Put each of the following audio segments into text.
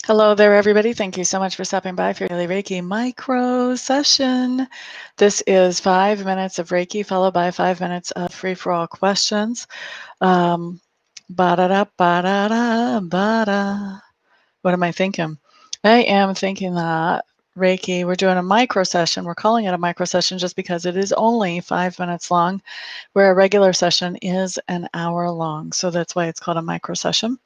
Hello there, everybody. Thank you so much for stopping by for your daily Reiki micro session. This is 5 minutes of Reiki followed by 5 minutes of free-for-all questions. Ba-da-da, ba-da-da, ba-da. What am I thinking? I am thinking that Reiki, we're doing a micro session. We're calling it a micro session just because it is only 5 minutes long, where a regular session is an hour long. So that's why it's called a micro session.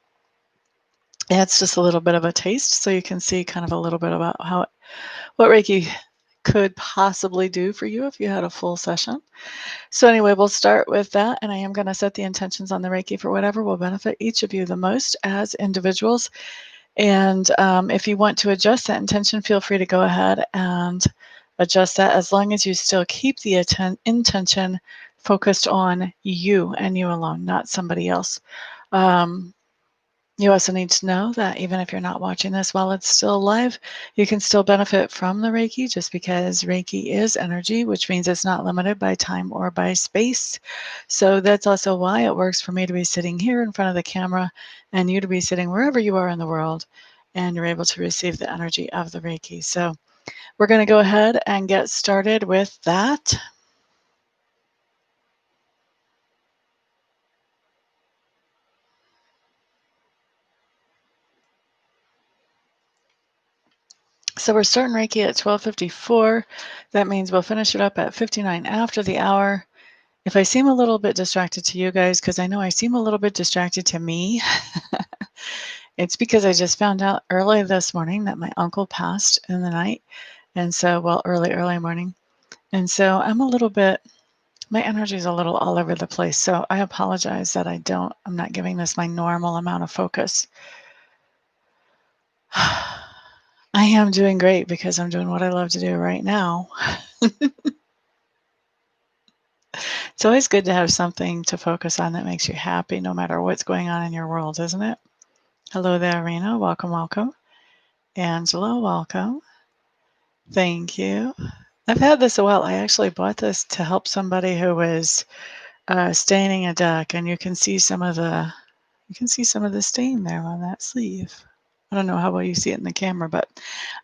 It's just a little bit of a taste, so you can see kind of a little bit about what Reiki could possibly do for you if you had a full session. So anyway, we'll start with that, and I am going to set the intentions on the Reiki for whatever will benefit each of you the most as individuals. And if you want to adjust that intention, feel free to go ahead and adjust that, as long as you still keep the intention focused on you and you alone, not somebody else. You also need to know that even if you're not watching this while it's still live, you can still benefit from the Reiki, just because Reiki is energy, which means it's not limited by time or by space. So that's also why it works for me to be sitting here in front of the camera and you to be sitting wherever you are in the world, and you're able to receive the energy of the Reiki. So we're going to go ahead and get started with that. So we're starting Reiki at 12:54. That means we'll finish it up at 59 after the hour. If I seem a little bit distracted to you guys, because I know I seem a little bit distracted to me, it's because I just found out early this morning that my uncle passed in the night. And so, well, early morning. And so I'm a little bit, my energy is a little all over the place. So I apologize that I'm not giving this my normal amount of focus. I am doing great because I'm doing what I love to do right now. It's always good to have something to focus on that makes you happy, no matter what's going on in your world, isn't it? Hello there, Rena. Welcome, welcome. Angela, welcome. Thank you. I've had this a while. I actually bought this to help somebody who was staining a deck, and you can see some of the stain there on that sleeve. I don't know how well you see it in the camera, but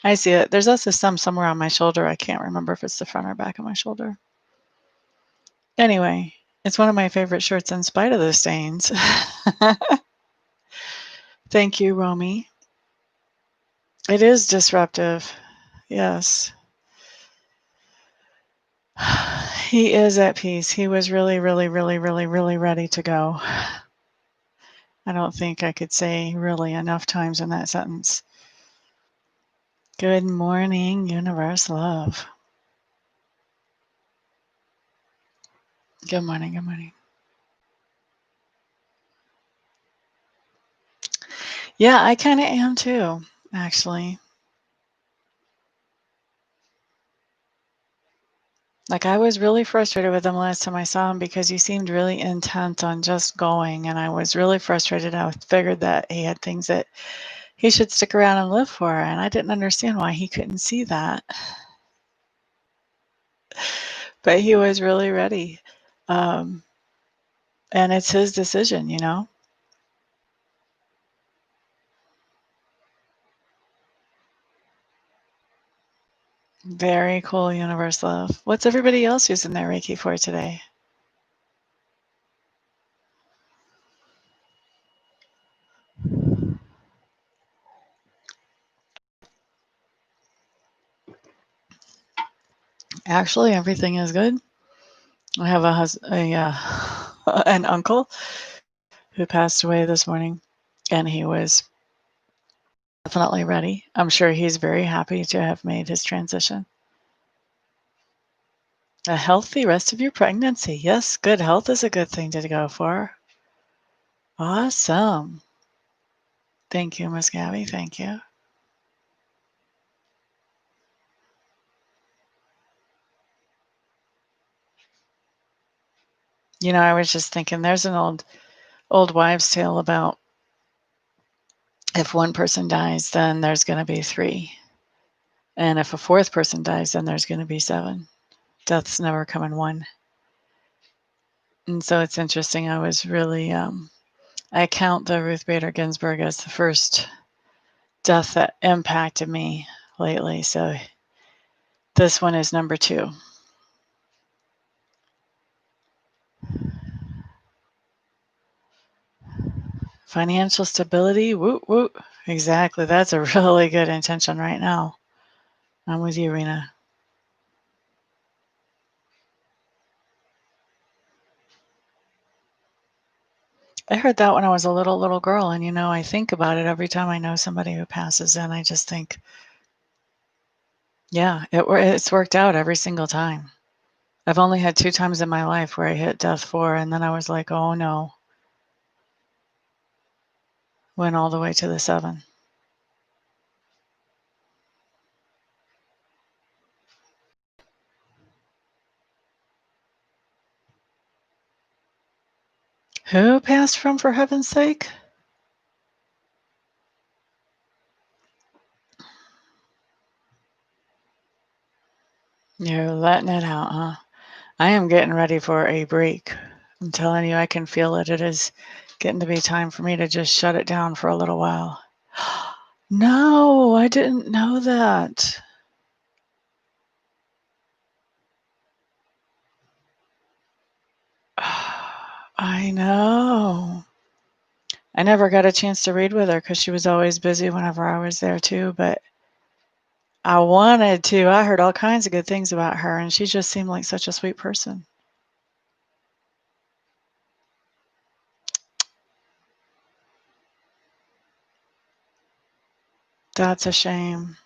I see it. There's also some somewhere on my shoulder. I can't remember if it's the front or back of my shoulder. Anyway, it's one of my favorite shirts in spite of the stains. Thank you, Romy. It is disruptive. Yes. He is at peace. He was really, really, really, really, really ready to go. I don't think I could say really enough times in that sentence. Good morning, universe love. Good morning, good morning. Yeah, I kind of am too, actually. Like, I was really frustrated with him last time I saw him because he seemed really intent on just going, and I was really frustrated. I figured that he had things that he should stick around and live for, and I didn't understand why he couldn't see that. But he was really ready. Um, and it's his decision, you know? Very cool, universe love. What's everybody else using their Reiki for today? Actually, everything is good. I have an uncle who passed away this morning, and he was definitely ready. I'm sure he's very happy to have made his transition. A healthy rest of your pregnancy. Yes, good health is a good thing to go for. Awesome. Thank you, Miss Gabby. Thank you. You know, I was just thinking there's an old wives' tale about if one person dies, then there's going to be three. And if a fourth person dies, then there's going to be seven. Deaths never come in one. And so it's interesting. I was really, I count the Ruth Bader Ginsburg as the first death that impacted me lately. So this one is number 2. Financial stability. Woo, woo. Exactly. That's a really good intention right now. I'm with you, Rena. I heard that when I was a little girl, and I think about it every time I know somebody who passes in. I just think, yeah, it's worked out every single time. I've only had 2 times in my life where I hit death 4, and then I was like, oh no. Went all the way to the 7. Who passed from, for heaven's sake? You're letting it out, huh? I am getting ready for a break. I'm telling you, I can feel it. It is getting to be time for me to just shut it down for a little while. No, I didn't know that. I know. I never got a chance to read with her because she was always busy whenever I was there too, but I wanted to. I heard all kinds of good things about her, and she just seemed like such a sweet person. That's a shame.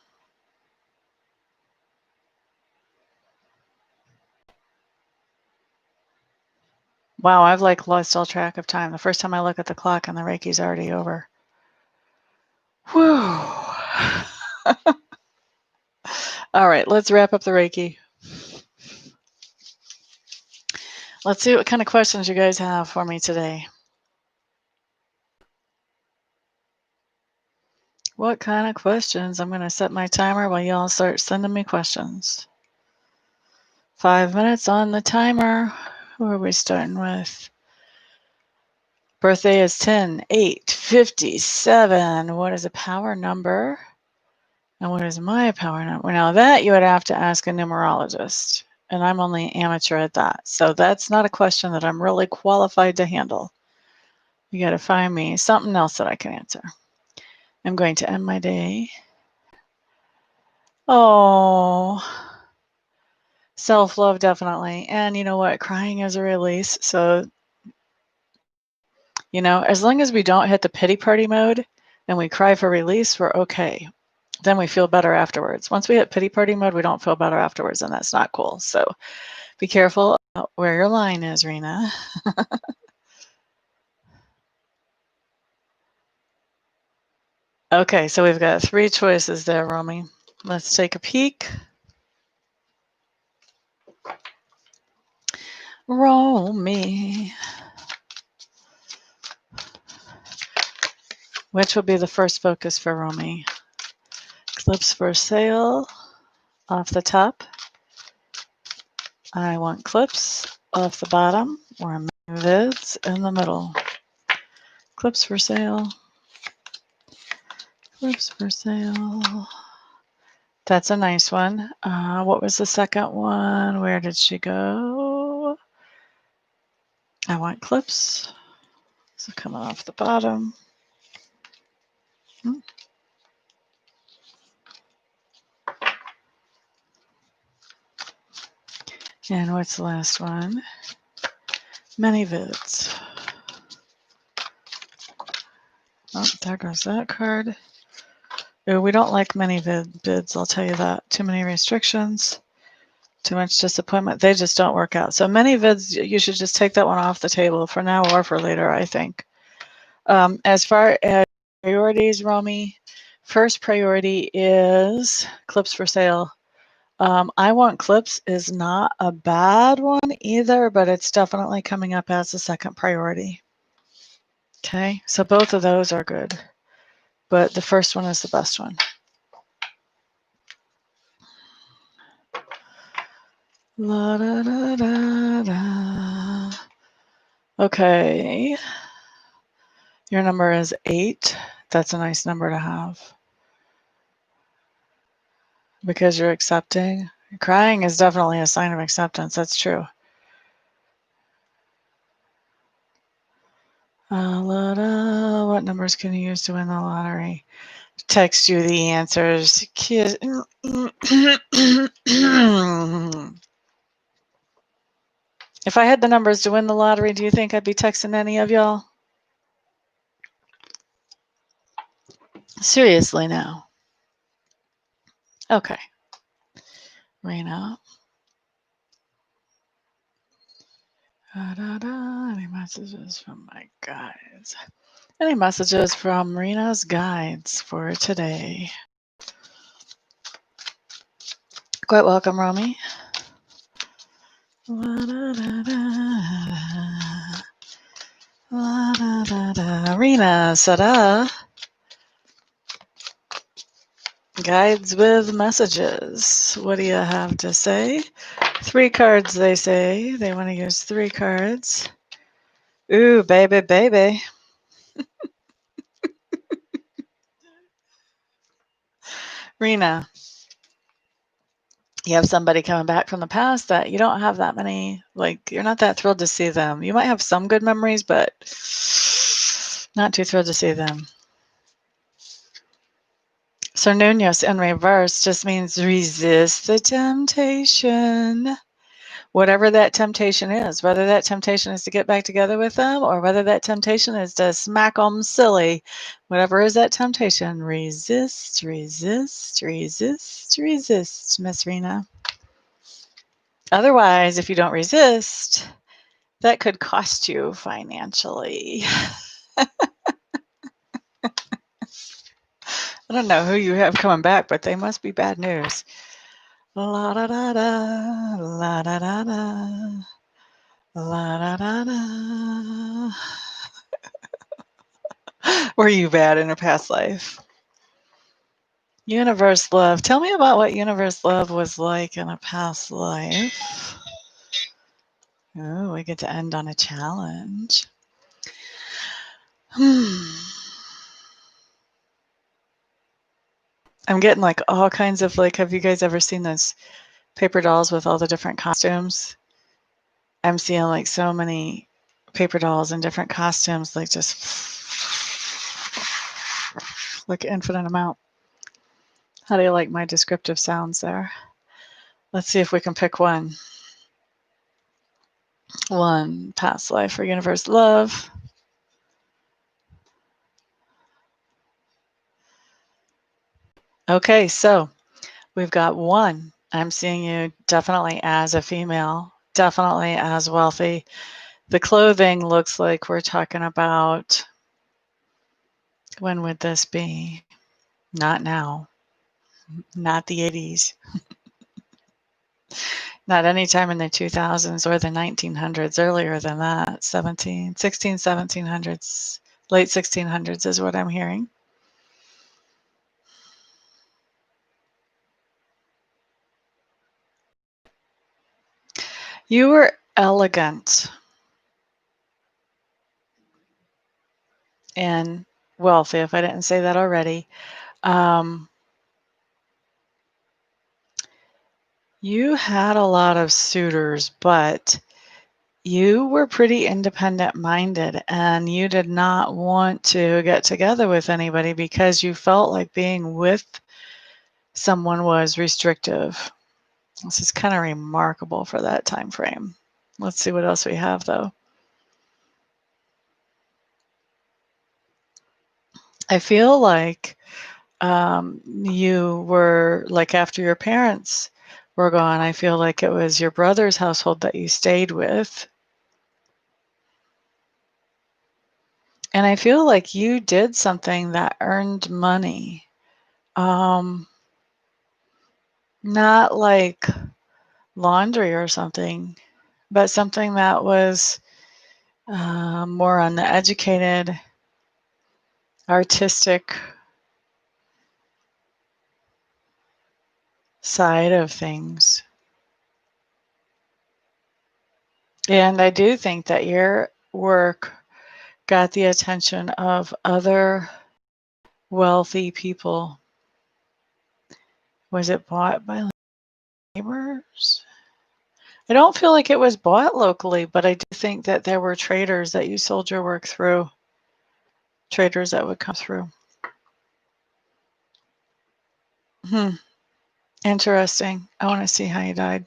Wow, I've like lost all track of time. The first time I look at the clock and the Reiki's already over. Whew. All right, let's wrap up the Reiki. Let's see what kind of questions you guys have for me today. What kind of questions? I'm going to set my timer while y'all start sending me questions. 5 minutes on the timer. Who are we starting with? Birthday is 10/8/57. What is a power number? And what is my power number? Now that you would have to ask a numerologist, and I'm only amateur at that. So that's not a question that I'm really qualified to handle. You got to find me something else that I can answer. I'm going to end my day. Oh, self-love, definitely. And you know what? Crying is a release. So, as long as we don't hit the pity party mode and we cry for release, we're okay. Then we feel better afterwards. Once we hit pity party mode, we don't feel better afterwards, and that's not cool. So be careful where your line is, Rena. Okay, so we've got 3 choices there, Romy. Let's take a peek. Romy. Which will be the first focus for Romy? Clips for sale off the top. I want clips off the bottom or vids in the middle. Clips for sale. Clips for sale. That's a nice one. What was the second one? Where did she go? I want clips. So coming off the bottom. And what's the last one? Many vids. Oh, there goes that card. Oh, we don't like many vids, I'll tell you that. Too many restrictions, too much disappointment. They just don't work out. So many vids, you should just take that one off the table for now or for later, I think. As far as priorities, Romy, first priority is clips for sale. I want clips is not a bad one either, but it's definitely coming up as the second priority. Okay, so both of those are good, but the first one is the best one. La, da, da, da, da. Okay, your number is 8. That's a nice number to have. Because you're accepting. Crying is definitely a sign of acceptance. That's true. What numbers can you use to win the lottery? Text you the answers. Kiss. If I had the numbers to win the lottery, do you think I'd be texting any of y'all? Seriously now. Okay. Rena. Any messages from my guides? Any messages from Rena's guides for today? Quite welcome, Romy. Rena, Sada. Guides with messages. What do you have to say? 3 cards, they say. They want to use 3 cards. Ooh, baby, baby. Rena, you have somebody coming back from the past that you don't have that many, like, you're not that thrilled to see them. You might have some good memories, but not too thrilled to see them. So Nunos in reverse just means resist the temptation. Whatever that temptation is, whether that temptation is to get back together with them or whether that temptation is to smack them silly, whatever is that temptation, resist, resist, resist, resist, Miss Rena. Otherwise, if you don't resist, that could cost you financially. I don't know who you have coming back, but they must be bad news. La da da da, la da da da, la da da da. Were you bad in a past life? Universe love. Tell me about what universe love was like in a past life. Oh, we get to end on a challenge. I'm getting like all kinds of like, have you guys ever seen those paper dolls with all the different costumes? I'm seeing like so many paper dolls in different costumes, like just like infinite amount. How do you like my descriptive sounds there? Let's see if we can pick one. One, past life or universe love. Okay, so we've got 1. I'm seeing you definitely as a female, definitely as wealthy. The clothing looks like we're talking about, when would this be? Not now, not the 80s, not any time in the 2000s or the 1900s, earlier than that, 1700s, late 1600s is what I'm hearing. You were elegant and wealthy, if I didn't say that already. You had a lot of suitors, but you were pretty independent minded and you did not want to get together with anybody because you felt like being with someone was restrictive. This is kind of remarkable for that time frame. Let's see what else we have though. I feel like you were like, after your parents were gone, I feel like it was your brother's household that you stayed with. And I feel like you did something that earned money. Not like laundry or something, but something that was more on the educated, artistic side of things. And I do think that your work got the attention of other wealthy people. Was it bought by neighbors? I don't feel like it was bought locally, but I do think that there were traders that you sold your work through, traders that would come through. Interesting. I want to see how you died.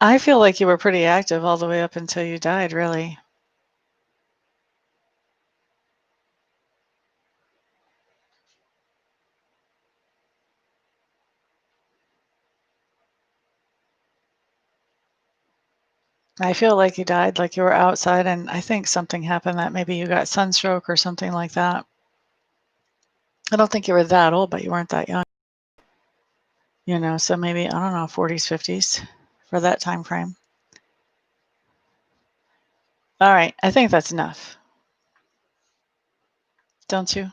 I feel like you were pretty active all the way up until you died, really. I feel like you died like you were outside, and I think something happened that maybe you got sunstroke or something like that. I don't think you were that old, but you weren't that young. You know, so maybe, I don't know, 40s, 50s for that time frame. All right, I think that's enough. Don't you?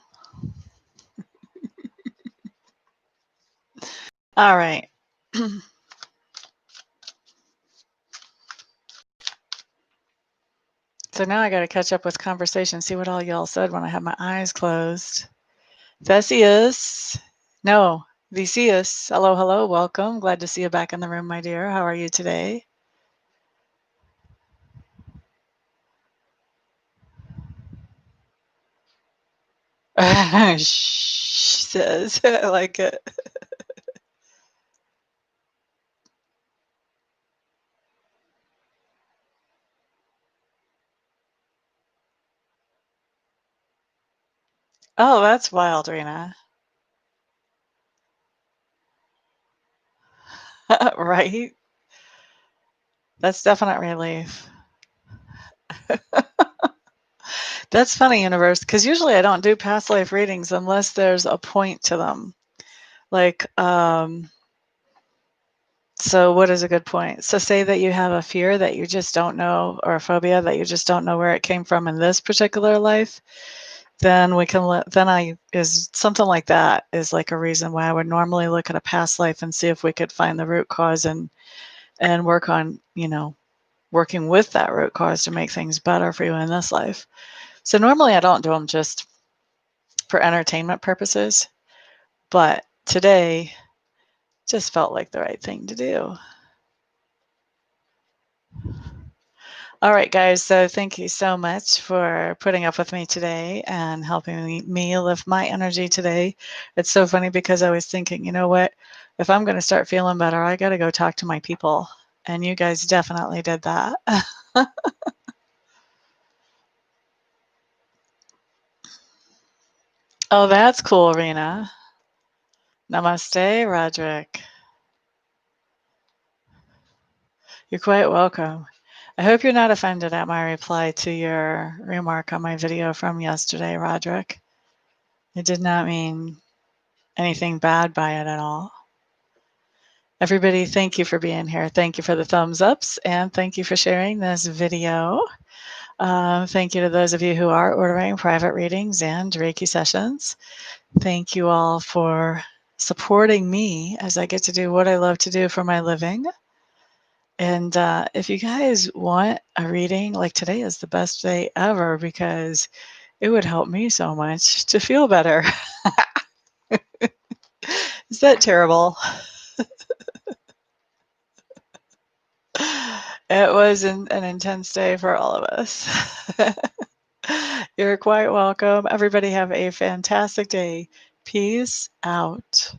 All right. So now I got to catch up with conversation, see what all y'all said when I have my eyes closed. Theseus. No, Theseus. Hello, hello, welcome. Glad to see you back in the room, my dear. How are you today? Shh, says, I like it. Oh, that's wild, Rena. Right? That's definite relief. That's funny, universe, because usually I don't do past life readings unless there's a point to them. Like, so what is a good point? So say that you have a fear that you just don't know, or a phobia that you just don't know where it came from in this particular life, then we can is something like that is like a reason why I would normally look at a past life and see if we could find the root cause and work on, working with that root cause to make things better for you in this life. So normally I don't do them just for entertainment purposes, but today just felt like the right thing to do. All right, guys. So thank you so much for putting up with me today and helping me lift my energy today. It's so funny because I was thinking, you know what? If I'm going to start feeling better, I got to go talk to my people. And you guys definitely did that. Oh, that's cool, Rena. Namaste, Roderick. You're quite welcome. I hope you're not offended at my reply to your remark on my video from yesterday, Roderick. I did not mean anything bad by it at all. Everybody, thank you for being here. Thank you for the thumbs ups, and thank you for sharing this video. Thank you to those of you who are ordering private readings and Reiki sessions. Thank you all for supporting me as I get to do what I love to do for my living. And if you guys want a reading, like today is the best day ever because it would help me so much to feel better. Is that terrible? It was an intense day for all of us. You're quite welcome. Everybody have a fantastic day. Peace out.